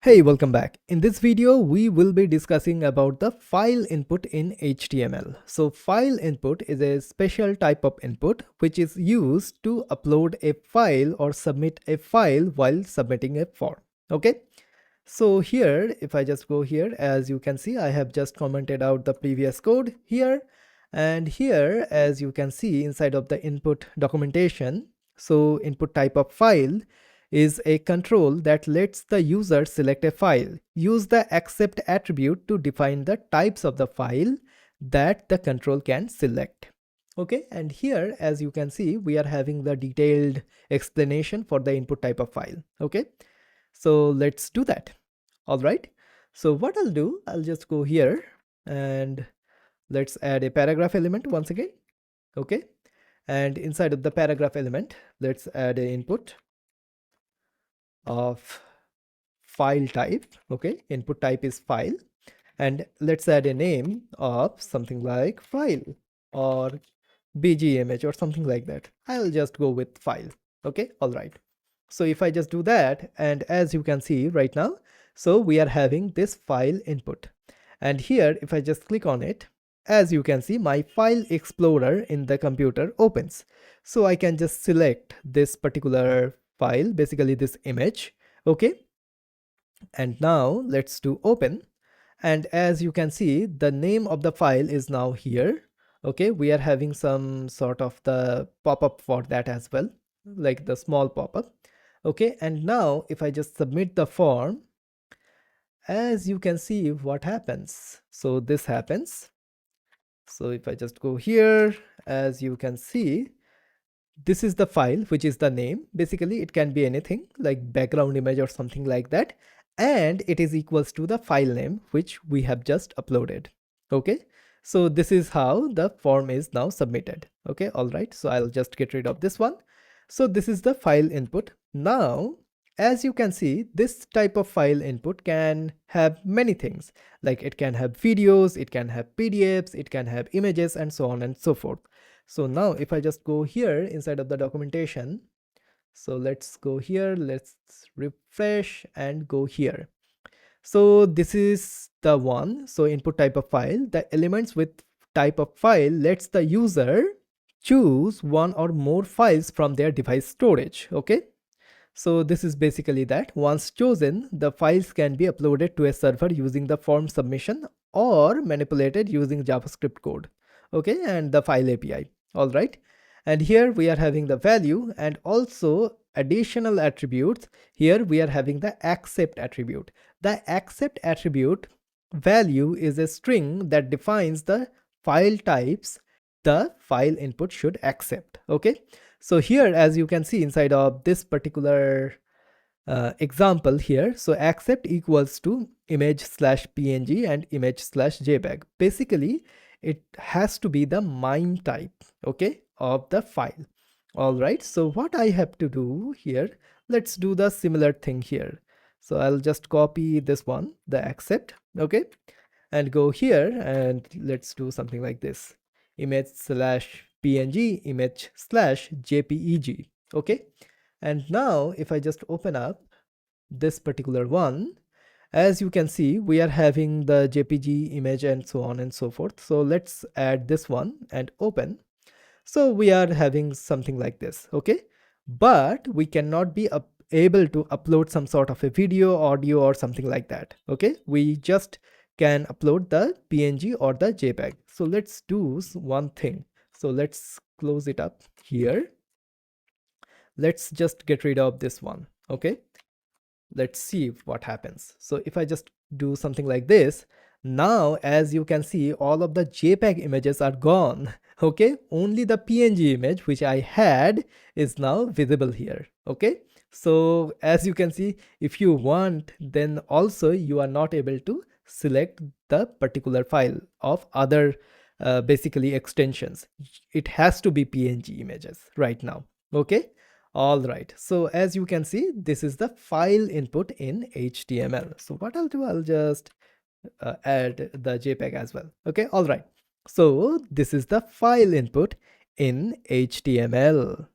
Hey, welcome back. In this video, we will be discussing about the file input in HTML. So file input is a special type of input which is used to upload a file or submit a file while submitting a form. Okay. So here, if I just go here, as you can see, I have just commented out the previous code here. And here, as you can see inside of the input documentation, so input type of file is a control that lets the user select a file. Use the accept attribute to define the types of the file that the control can select. Okay, and here, as you can see, we are having the detailed explanation for the input type of file. Okay, so let's do that. All right, so what I'll do, I'll just go here and let's add a paragraph element once again. Okay, and inside of the paragraph element, let's add an input of file type. Okay, input type is file, and let's add a name of something like file or bg image or something like that. I'll just go with file. Okay, all right. So if I just do that, and as you can see right now, so we are having this file input, and here if I just click on it, as you can see, my file explorer in the computer opens. So I can just select this particular file, basically this image. Okay, and now let's do open, and as you can see, the name of the file is now here. Okay, we are having some sort of the pop-up for that as well, like the small pop-up. Okay, and now if I just submit the form, as you can see what happens, so this happens. So if I just go here, as you can see, this is the file, which is the name. Basically it can be anything like background image or something like that, and it is equals to the file name which we have just uploaded. Okay, so this is how the form is now submitted. Okay, all right, so I'll just get rid of this one. So this is the file input. Now as you can see, this type of file input can have many things, like it can have videos, it can have PDFs, it can have images, and so on and so forth. So now if I just go here inside of the documentation, so let's go here, let's refresh and go here. So this is the one. So input type of file, the elements with type of file lets the user choose one or more files from their device storage. Okay, so this is basically that. Once chosen, the files can be uploaded to a server using the form submission or manipulated using JavaScript code. Okay, and the file API. All right, and here we are having the value and also additional attributes. Here we are having the accept attribute. The accept attribute value is a string that defines the file types the file input should accept. Okay, so here as you can see inside of this particular example here, so accept equals to image slash png and image slash jpeg. Basically it has to be the MIME type, okay, of the file. All right, so what I have to do here, let's do the similar thing here. So I'll just copy this one, the accept, okay, and go here and let's do something like this, image slash png, image slash jpeg. Okay, and now if I just open up this particular one, as you can see, we are having the jpg image and so on and so forth. So let's add this one and open. So we are having something like this. Okay, but we cannot be able to upload some sort of a video, audio, or something like that. Okay, we just can upload the png or the jpeg. So let's do one thing. So let's close it up here. Let's just get rid of this one. Okay, let's see what happens. So if I just do something like this, now as you can see, all of the jpeg images are gone. Okay, only the png image which I had is now visible here. Okay, so as you can see, if you want, then also you are not able to select the particular file of other basically extensions. It has to be png images right now. Okay, all right, so as you can see, this is the file input in HTML. So what I'll do, I'll just add the JPEG as well. Okay, all right. So this is the file input in HTML.